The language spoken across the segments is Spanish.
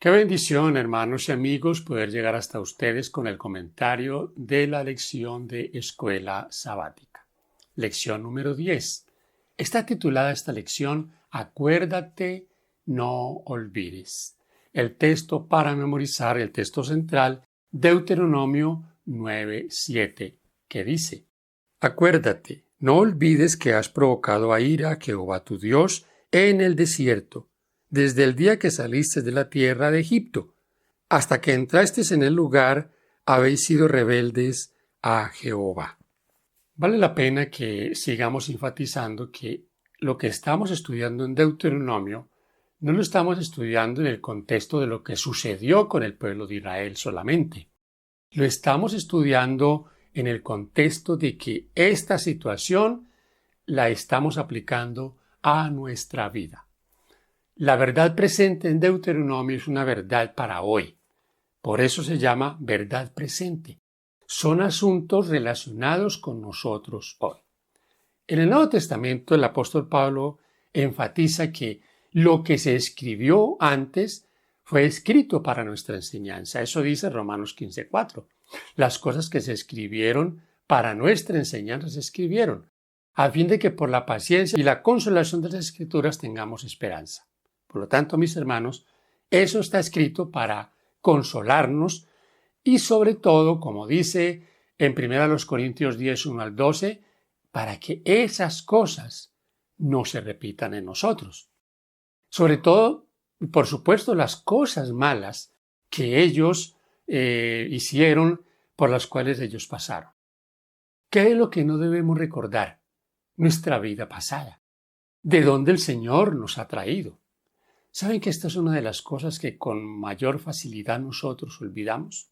Qué bendición, hermanos y amigos, poder llegar hasta ustedes con el comentario de la lección de Escuela Sabática. Lección número 10. Está titulada esta lección, Acuérdate, no olvides. El texto para memorizar, el texto central, Deuteronomio 9:7, que dice: Acuérdate, no olvides que has provocado a ira a Jehová tu Dios en el desierto, desde el día que saliste de la tierra de Egipto, hasta que entraste en el lugar, habéis sido rebeldes a Jehová. Vale la pena que sigamos enfatizando que lo que estamos estudiando en Deuteronomio no lo estamos estudiando en el contexto de lo que sucedió con el pueblo de Israel solamente. Lo estamos estudiando en el contexto de que esta situación la estamos aplicando a nuestra vida. La verdad presente en Deuteronomio es una verdad para hoy. Por eso se llama verdad presente. Son asuntos relacionados con nosotros hoy. En el Nuevo Testamento, el apóstol Pablo enfatiza que lo que se escribió antes fue escrito para nuestra enseñanza. Eso dice Romanos 15:4. Las cosas que se escribieron para nuestra enseñanza se escribieron, a fin de que por la paciencia y la consolación de las Escrituras tengamos esperanza. Por lo tanto, mis hermanos, eso está escrito para consolarnos y sobre todo, como dice en 1 Corintios 10, 1 al 12, para que esas cosas no se repitan en nosotros. Sobre todo, por supuesto, las cosas malas que ellos hicieron, por las cuales ellos pasaron. ¿Qué es lo que no debemos recordar? Nuestra vida pasada, de dónde el Señor nos ha traído. ¿Saben que esta es una de las cosas que con mayor facilidad nosotros olvidamos?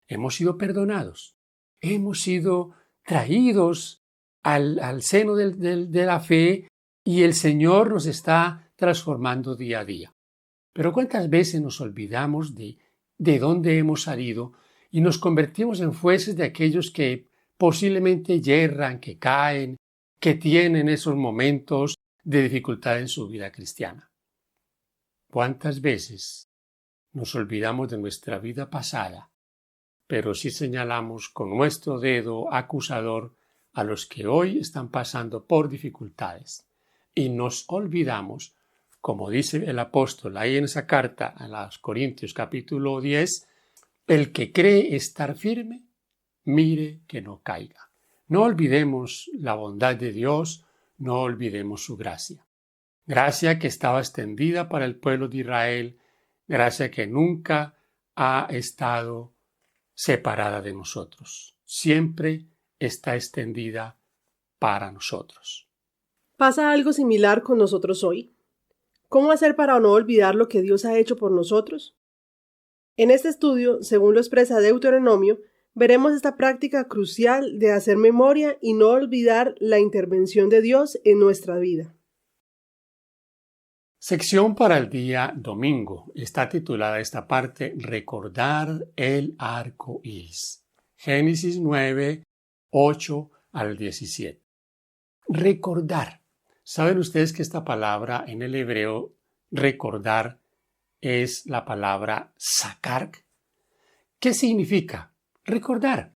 Hemos sido perdonados, hemos sido traídos al seno de la fe y el Señor nos está transformando día a día. Pero ¿cuántas veces nos olvidamos de dónde hemos salido y nos convertimos en jueces de aquellos que posiblemente yerran, que caen, que tienen esos momentos de dificultad en su vida cristiana? ¿Cuántas veces nos olvidamos de nuestra vida pasada, pero sí señalamos con nuestro dedo acusador a los que hoy están pasando por dificultades? Y nos olvidamos, como dice el apóstol ahí en esa carta a los Corintios capítulo 10, el que cree estar firme, mire que no caiga. No olvidemos la bondad de Dios, no olvidemos su gracia. Gracia que estaba extendida para el pueblo de Israel, gracia que nunca ha estado separada de nosotros. Siempre está extendida para nosotros. ¿Pasa algo similar con nosotros hoy? ¿Cómo hacer para no olvidar lo que Dios ha hecho por nosotros? En este estudio, según lo expresa Deuteronomio, veremos esta práctica crucial de hacer memoria y no olvidar la intervención de Dios en nuestra vida. Sección para el día domingo. Está titulada esta parte, Recordar el arco iris. Génesis 9, 8 al 17. Recordar. ¿Saben ustedes que esta palabra en el hebreo, recordar, es la palabra sakar? ¿Qué significa? Recordar.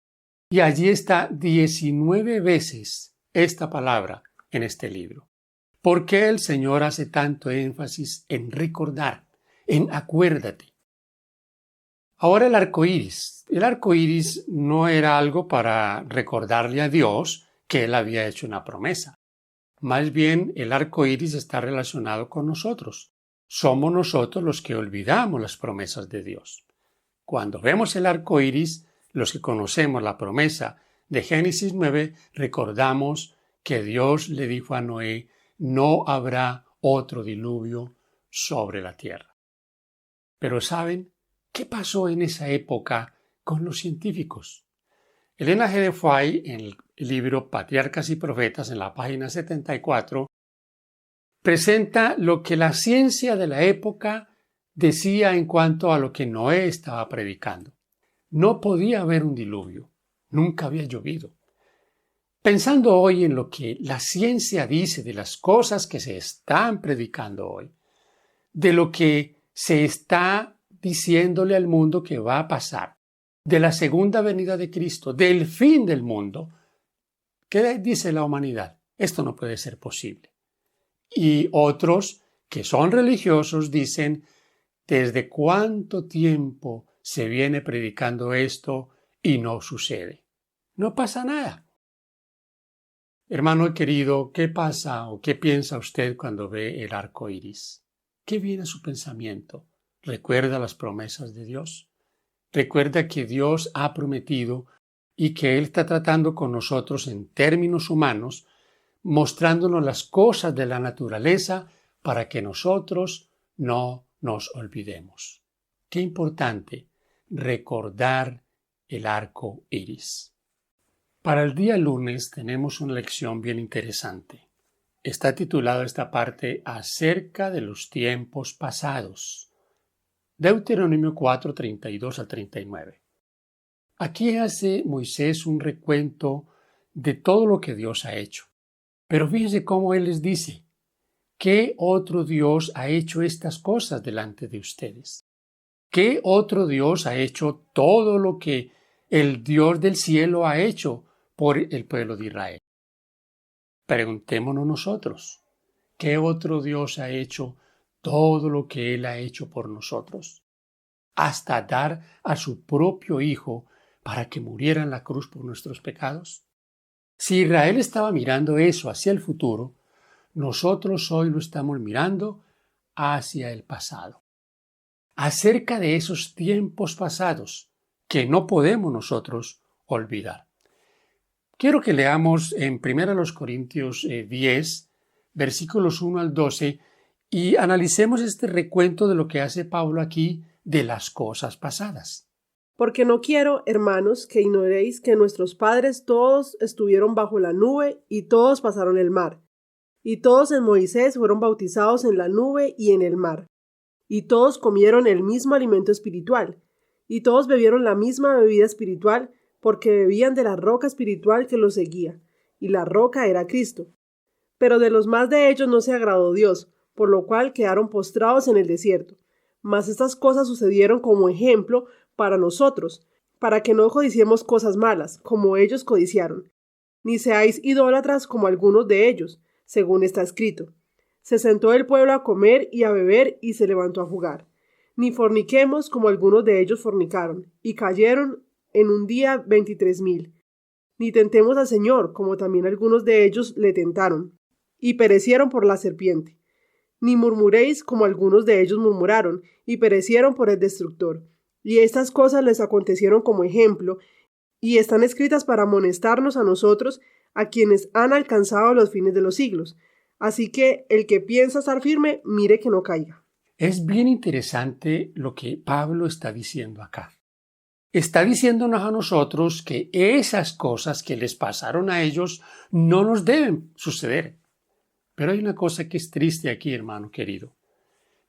Y allí está 19 veces esta palabra en este libro. ¿Por qué el Señor hace tanto énfasis en recordar, en acuérdate? Ahora el arco iris. El arco iris no era algo para recordarle a Dios que Él había hecho una promesa. Más bien, el arco iris está relacionado con nosotros. Somos nosotros los que olvidamos las promesas de Dios. Cuando vemos el arco iris, los que conocemos la promesa de Génesis 9, recordamos que Dios le dijo a Noé: no habrá otro diluvio sobre la tierra. Pero ¿saben qué pasó en esa época con los científicos? Elena G. de Fay, en el libro Patriarcas y Profetas, en la página 74, presenta lo que la ciencia de la época decía en cuanto a lo que Noé estaba predicando. No podía haber un diluvio, nunca había llovido. Pensando hoy en lo que la ciencia dice de las cosas que se están predicando hoy, de lo que se está diciéndole al mundo que va a pasar de la segunda venida de Cristo, del fin del mundo. ¿Qué dice la humanidad? Esto no puede ser posible. Y otros que son religiosos dicen, ¿desde cuánto tiempo se viene predicando esto y no sucede? No pasa nada. Hermano querido, ¿qué pasa o qué piensa usted cuando ve el arco iris? ¿Qué viene a su pensamiento? ¿Recuerda las promesas de Dios? ¿Recuerda que Dios ha prometido y que Él está tratando con nosotros en términos humanos, mostrándonos las cosas de la naturaleza para que nosotros no nos olvidemos? Qué importante recordar el arco iris. Para el día lunes tenemos una lección bien interesante. Está titulada esta parte acerca de los tiempos pasados. Deuteronomio 4, 32 al 39. Aquí hace Moisés un recuento de todo lo que Dios ha hecho. Pero fíjense cómo Él les dice, ¿qué otro Dios ha hecho estas cosas delante de ustedes? ¿Qué otro Dios ha hecho todo lo que el Dios del cielo ha hecho por el pueblo de Israel? Preguntémonos nosotros, ¿qué otro Dios ha hecho todo lo que Él ha hecho por nosotros? Hasta dar a su propio Hijo para que muriera en la cruz por nuestros pecados. Si Israel estaba mirando eso hacia el futuro, nosotros hoy lo estamos mirando hacia el pasado. Acerca de esos tiempos pasados que no podemos nosotros olvidar. Quiero que leamos en 1 Corintios 10, versículos 1 al 12, y analicemos este recuento de lo que hace Pablo aquí de las cosas pasadas. Porque no quiero, hermanos, que ignoréis que nuestros padres todos estuvieron bajo la nube y todos pasaron el mar. Y todos en Moisés fueron bautizados en la nube y en el mar. Y todos comieron el mismo alimento espiritual. Y todos bebieron la misma bebida espiritual, porque bebían de la roca espiritual que los seguía. Y la roca era Cristo. Pero de los más de ellos no se agradó Dios, por lo cual quedaron postrados en el desierto. Mas estas cosas sucedieron como ejemplo para nosotros, para que no codiciemos cosas malas, como ellos codiciaron. Ni seáis idólatras como algunos de ellos, según está escrito. Se sentó el pueblo a comer y a beber y se levantó a jugar. Ni forniquemos como algunos de ellos fornicaron, y cayeron en un día 23,000. Ni tentemos al Señor, como también algunos de ellos le tentaron, y perecieron por la serpiente. Ni murmuréis como algunos de ellos murmuraron, y perecieron por el destructor. Y estas cosas les acontecieron como ejemplo, y están escritas para amonestarnos a nosotros, a quienes han alcanzado los fines de los siglos. Así que el que piensa estar firme, mire que no caiga. Es bien interesante lo que Pablo está diciendo acá. Está diciéndonos a nosotros que esas cosas que les pasaron a ellos no nos deben suceder. Pero hay una cosa que es triste aquí, hermano querido.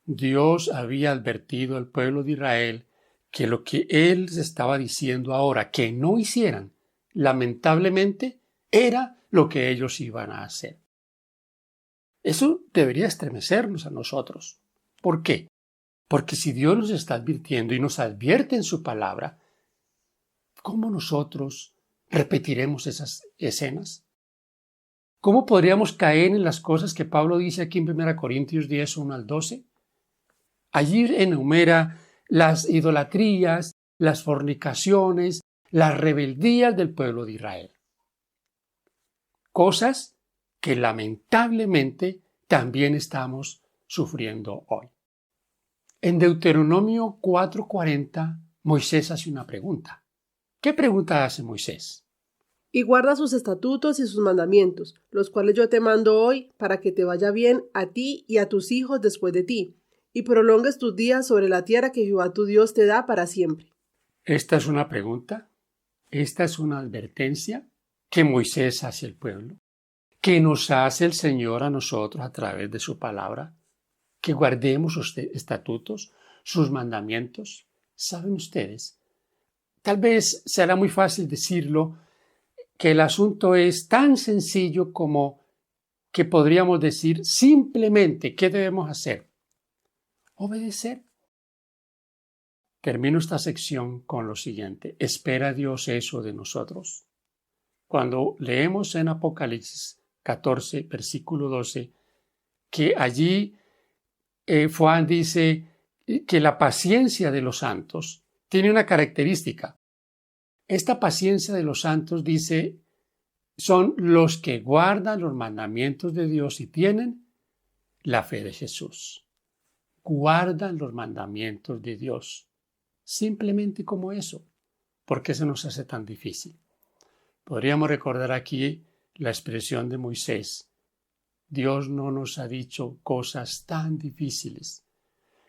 Dios había advertido al pueblo de Israel que lo que Él les estaba diciendo ahora que no hicieran, lamentablemente, era lo que ellos iban a hacer. Eso debería estremecernos a nosotros. ¿Por qué? Porque si Dios nos está advirtiendo y nos advierte en su palabra, ¿cómo nosotros repetiremos esas escenas? ¿Cómo podríamos caer en las cosas que Pablo dice aquí en 1 Corintios 10, 1 al 12? Allí enumera las idolatrías, las fornicaciones, las rebeldías del pueblo de Israel. Cosas que lamentablemente también estamos sufriendo hoy. En Deuteronomio 4:40, Moisés hace una pregunta. ¿Qué pregunta hace Moisés? Y guarda sus estatutos y sus mandamientos, los cuales yo te mando hoy, para que te vaya bien a ti y a tus hijos después de ti, y prolongues tus días sobre la tierra que Jehová tu Dios te da para siempre. Esta es una pregunta, esta es una advertencia que Moisés hace al pueblo, que nos hace el Señor a nosotros a través de su palabra, que guardemos sus estatutos, sus mandamientos. ¿Saben ustedes? Tal vez será muy fácil decirlo, que el asunto es tan sencillo como que podríamos decir simplemente ¿qué debemos hacer? Obedecer. Termino esta sección con lo siguiente. ¿Espera Dios eso de nosotros? Cuando leemos en Apocalipsis 14, versículo 12, que allí Juan dice que la paciencia de los santos tiene una característica. Esta paciencia de los santos, dice, son los que guardan los mandamientos de Dios y tienen la fe de Jesús. Guardan los mandamientos de Dios. Simplemente como eso. ¿Por qué se nos hace tan difícil? Podríamos recordar aquí la expresión de Moisés. Dios no nos ha dicho cosas tan difíciles.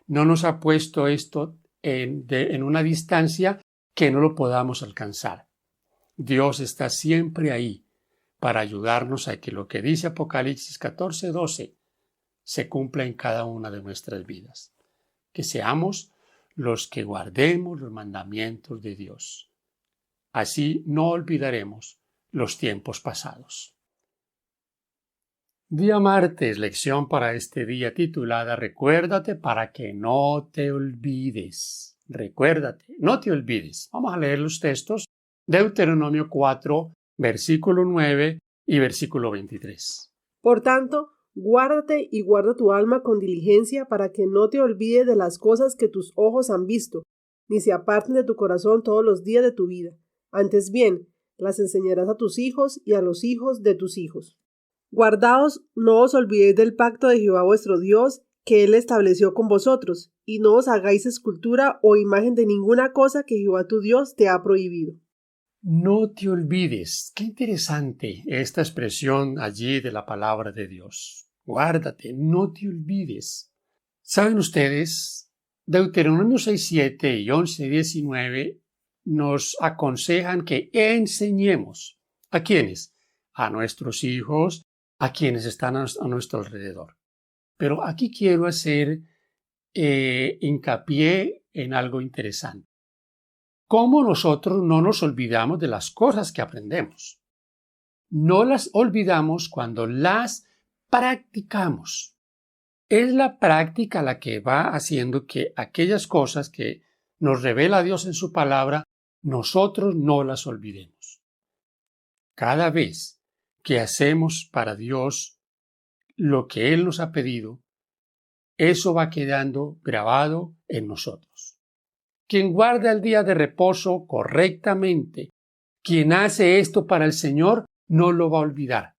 No nos ha puesto esto en una distancia que no lo podamos alcanzar. Dios está siempre ahí para ayudarnos a que lo que dice Apocalipsis 14:12 se cumpla en cada una de nuestras vidas. Que seamos los que guardemos los mandamientos de Dios. Así no olvidaremos los tiempos pasados. Día martes, lección para este día titulada Recuérdate para que no te olvides. Recuérdate, no te olvides. Vamos a leer los textos. Deuteronomio 4, versículo 9 y versículo 23. Por tanto, guárdate y guarda tu alma con diligencia para que no te olvides de las cosas que tus ojos han visto, ni se aparten de tu corazón todos los días de tu vida. Antes bien, las enseñarás a tus hijos y a los hijos de tus hijos. Guardaos, no os olvidéis del pacto de Jehová vuestro Dios, que Él estableció con vosotros, y no os hagáis escultura o imagen de ninguna cosa que Jehová tu Dios te ha prohibido. No te olvides. Qué interesante esta expresión allí de la palabra de Dios. Guárdate, no te olvides. ¿Saben ustedes? Deuteronomio 6:7 y 11:19 nos aconsejan que enseñemos. ¿A quiénes? A nuestros hijos, a quienes están a nuestro alrededor. Pero aquí quiero hacer hincapié en algo interesante. ¿Cómo nosotros no nos olvidamos de las cosas que aprendemos? No las olvidamos cuando las practicamos. Es la práctica la que va haciendo que aquellas cosas que nos revela Dios en su palabra, nosotros no las olvidemos. Cada vez que hacemos para Dios lo que Él nos ha pedido, eso va quedando grabado en nosotros. Quien guarda el día de reposo correctamente, quien hace esto para el Señor, no lo va a olvidar.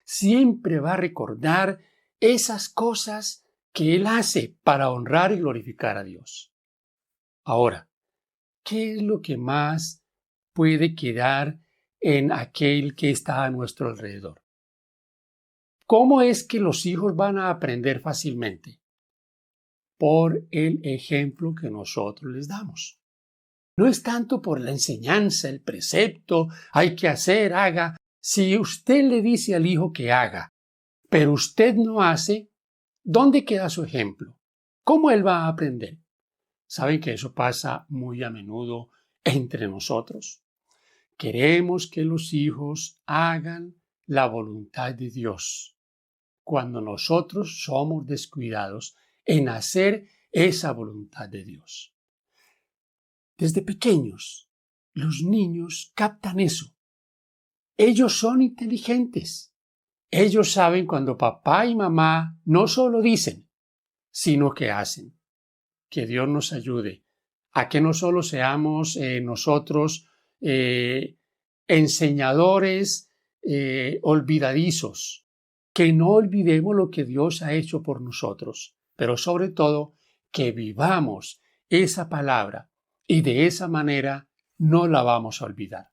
Siempre va a recordar esas cosas que Él hace para honrar y glorificar a Dios. Ahora, ¿qué es lo que más puede quedar en aquel que está a nuestro alrededor? ¿Cómo es que los hijos van a aprender fácilmente? Por el ejemplo que nosotros les damos. No es tanto por la enseñanza, el precepto, hay que hacer, haga. Si usted le dice al hijo que haga, pero usted no hace, ¿dónde queda su ejemplo? ¿Cómo él va a aprender? ¿Saben que eso pasa muy a menudo entre nosotros? Queremos que los hijos hagan la voluntad de Dios, cuando nosotros somos descuidados en hacer esa voluntad de Dios. Desde pequeños, los niños captan eso. Ellos son inteligentes. Ellos saben cuando papá y mamá no solo dicen, sino que hacen. Que Dios nos ayude a que no solo seamos nosotros enseñadores olvidadizos, que no olvidemos lo que Dios ha hecho por nosotros, pero sobre todo que vivamos esa palabra y de esa manera no la vamos a olvidar.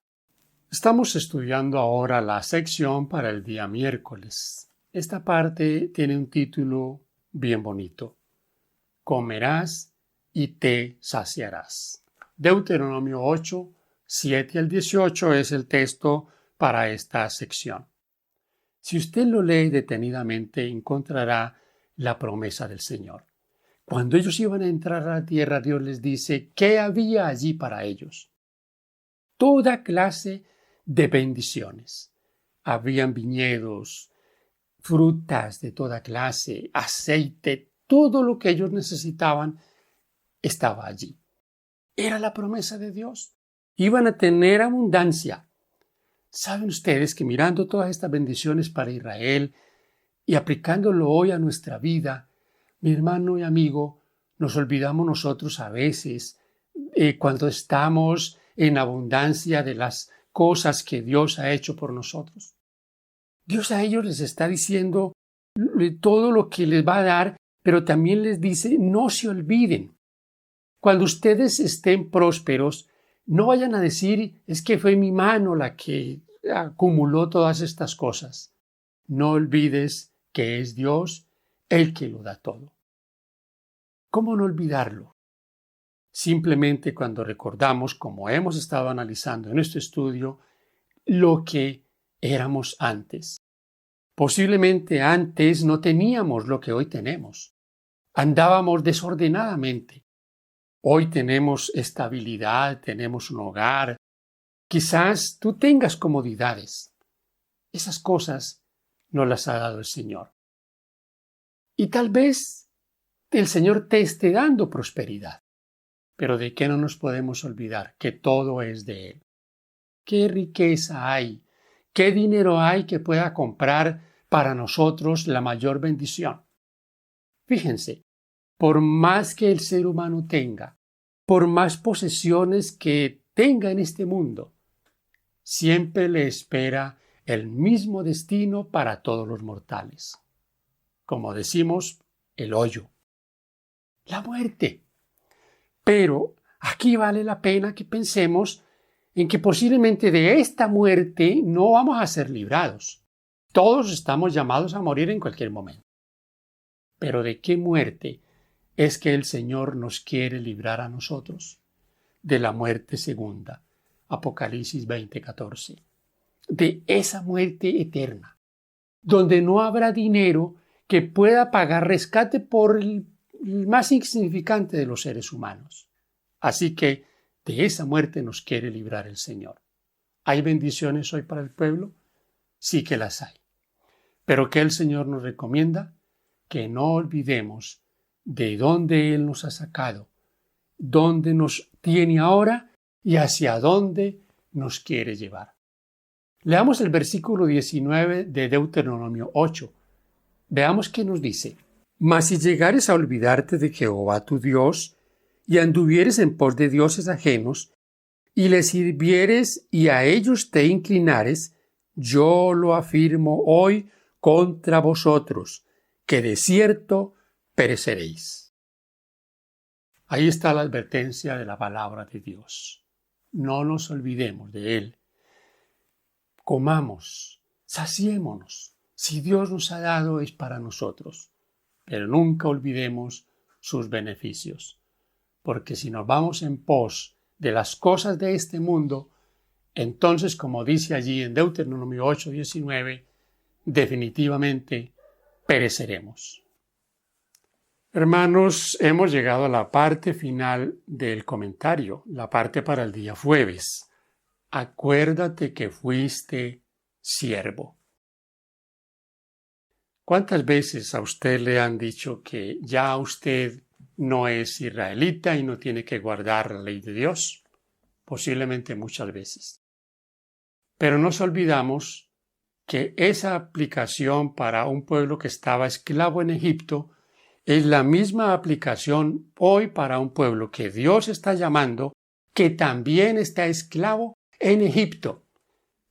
Estamos estudiando ahora la sección para el día miércoles. Esta parte tiene un título bien bonito. Comerás y te saciarás. Deuteronomio 8, 7 al 18 es el texto para esta sección. Si usted lo lee detenidamente, encontrará la promesa del Señor. Cuando ellos iban a entrar a la tierra, Dios les dice qué había allí para ellos. Toda clase de bendiciones. Habían viñedos, frutas de toda clase, aceite, todo lo que ellos necesitaban estaba allí. Era la promesa de Dios. Iban a tener abundancia. ¿Saben ustedes que mirando todas estas bendiciones para Israel y aplicándolo hoy a nuestra vida, mi hermano y amigo, nos olvidamos nosotros a veces cuando estamos en abundancia de las cosas que Dios ha hecho por nosotros? Dios a ellos les está diciendo todo lo que les va a dar, pero también les dice, no se olviden. Cuando ustedes estén prósperos, no vayan a decir, es que fue mi mano la que acumuló todas estas cosas. No olvides que es Dios el que lo da todo. ¿Cómo no olvidarlo? Simplemente cuando recordamos, como hemos estado analizando en este estudio, lo que éramos antes. Posiblemente antes no teníamos lo que hoy tenemos. Andábamos desordenadamente. Hoy tenemos estabilidad, tenemos un hogar. Quizás tú tengas comodidades. Esas cosas nos las ha dado el Señor. Y tal vez el Señor te esté dando prosperidad. Pero ¿de qué no nos podemos olvidar? Que todo es de Él. ¿Qué riqueza hay? ¿Qué dinero hay que pueda comprar para nosotros la mayor bendición? Fíjense, por más que el ser humano tenga, por más posesiones que tenga en este mundo, siempre le espera el mismo destino para todos los mortales. Como decimos, el hoyo, la muerte. Pero aquí vale la pena que pensemos en que posiblemente de esta muerte no vamos a ser librados. Todos estamos llamados a morir en cualquier momento. Pero ¿de qué muerte es que el Señor nos quiere librar a nosotros? De la muerte segunda. Apocalipsis 20:14. De esa muerte eterna, donde no habrá dinero que pueda pagar rescate por el más insignificante de los seres humanos. Así que de esa muerte nos quiere librar el Señor. ¿Hay bendiciones hoy para el pueblo? Sí que las hay. Pero ¿qué el Señor nos recomienda? Que no olvidemos de dónde Él nos ha sacado, dónde nos tiene ahora y hacia dónde nos quiere llevar. Leamos el versículo 19 de Deuteronomio 8. Veamos qué nos dice. Mas si llegares a olvidarte de Jehová tu Dios, y anduvieres en pos de dioses ajenos, y les sirvieres y a ellos te inclinares, yo lo afirmo hoy contra vosotros, que de cierto pereceréis. Ahí está la advertencia de la palabra de Dios. No nos olvidemos de Él. Comamos, saciémonos. Si Dios nos ha dado es para nosotros, pero nunca olvidemos sus beneficios. Porque si nos vamos en pos de las cosas de este mundo, entonces, como dice allí en Deuteronomio 8:19, definitivamente pereceremos. Hermanos, hemos llegado a la parte final del comentario, la parte para el día jueves. Acuérdate que fuiste siervo. ¿Cuántas veces a usted le han dicho que ya usted no es israelita y no tiene que guardar la ley de Dios? Posiblemente muchas veces. Pero nos olvidamos que esa aplicación para un pueblo que estaba esclavo en Egipto es la misma aplicación hoy para un pueblo que Dios está llamando, que también está esclavo en Egipto,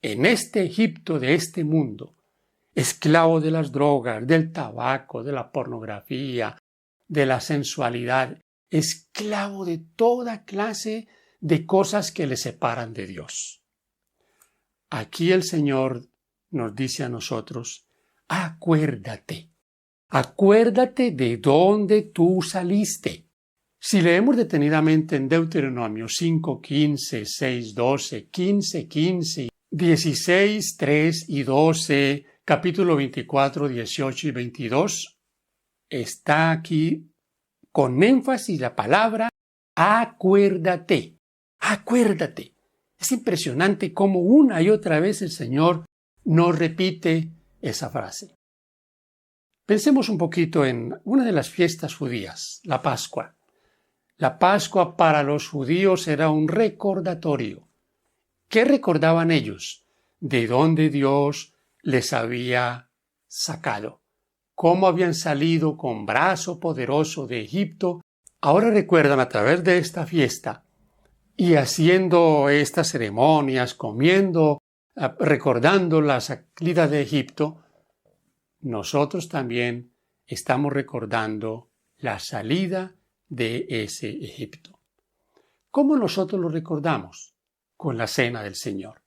en este Egipto de este mundo, esclavo de las drogas, del tabaco, de la pornografía, de la sensualidad, esclavo de toda clase de cosas que le separan de Dios. Aquí el Señor nos dice a nosotros, acuérdate de dónde tú saliste. Si leemos detenidamente en Deuteronomio 5:15, 6:12, 15:15, 16, 3 y 12, capítulo 24, 18 y 22, está aquí con énfasis la palabra acuérdate. Acuérdate. Es impresionante cómo una y otra vez el Señor nos repite esa frase. Pensemos un poquito en una de las fiestas judías, la Pascua. La Pascua para los judíos era un recordatorio. ¿Qué recordaban ellos? De dónde Dios les había sacado, cómo habían salido con brazo poderoso de Egipto. Ahora recuerdan a través de esta fiesta y haciendo estas ceremonias, comiendo, recordando la salida de Egipto, nosotros también estamos recordando la salida de ese Egipto. ¿Cómo nosotros lo recordamos? Con la cena del Señor.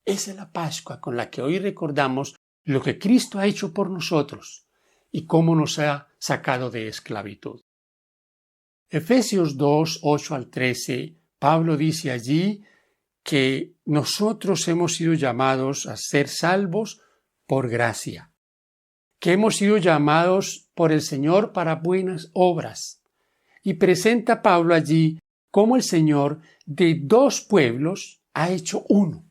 Esa es la Pascua con la que hoy recordamos lo que Cristo ha hecho por nosotros y cómo nos ha sacado de esclavitud. Efesios 2, 8 al 13, Pablo dice allí que nosotros hemos sido llamados a ser salvos por gracia, que hemos sido llamados por el Señor para buenas obras. Y presenta Pablo allí cómo el Señor de dos pueblos ha hecho uno.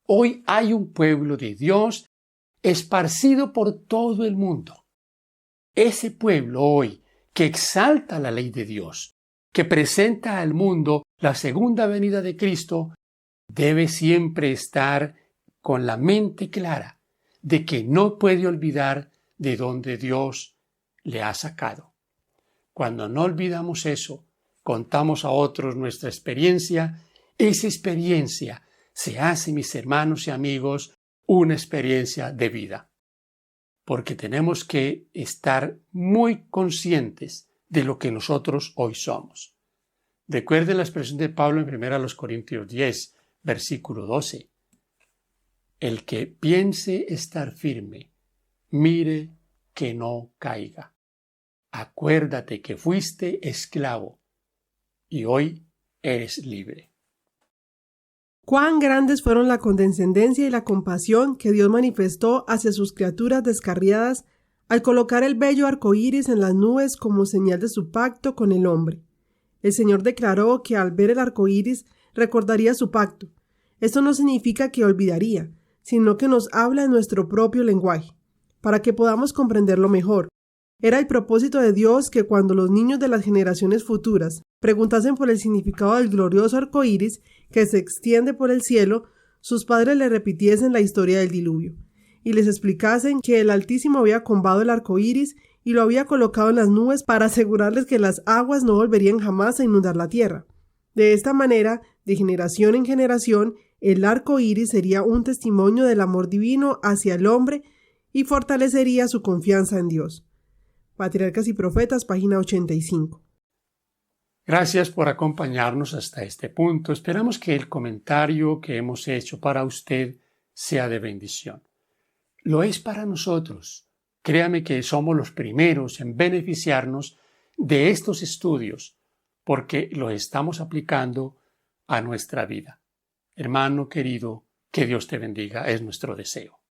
Hoy hay un pueblo de Dios esparcido por todo el mundo. Ese pueblo hoy que exalta la ley de Dios, que presenta al mundo la segunda venida de Cristo, debe siempre estar con la mente clara de que no puede olvidar de dónde Dios le ha sacado. Cuando no olvidamos eso, contamos a otros nuestra experiencia, esa experiencia se hace, mis hermanos y amigos, una experiencia de vida. Porque tenemos que estar muy conscientes de lo que nosotros hoy somos. Recuerden la expresión de Pablo en 1 Corintios 10, versículo 12. El que piense estar firme, mire que no caiga. Acuérdate que fuiste esclavo y hoy eres libre. Cuán grandes fueron la condescendencia y la compasión que Dios manifestó hacia sus criaturas descarriadas al colocar el bello arco iris en las nubes como señal de su pacto con el hombre. El Señor declaró que al ver el arco iris recordaría su pacto. Esto no significa que olvidaría, sino que nos habla en nuestro propio lenguaje, para que podamos comprenderlo mejor. Era el propósito de Dios que cuando los niños de las generaciones futuras preguntasen por el significado del glorioso arco iris que se extiende por el cielo, sus padres le repitiesen la historia del diluvio y les explicasen que el Altísimo había combado el arco iris y lo había colocado en las nubes para asegurarles que las aguas no volverían jamás a inundar la tierra. De esta manera, de generación en generación, el arco iris sería un testimonio del amor divino hacia el hombre y fortalecería su confianza en Dios. Patriarcas y Profetas, página 85. Gracias por acompañarnos hasta este punto. Esperamos que el comentario que hemos hecho para usted sea de bendición. Lo es para nosotros. Créame que somos los primeros en beneficiarnos de estos estudios porque los estamos aplicando a nuestra vida. Hermano querido, que Dios te bendiga, es nuestro deseo.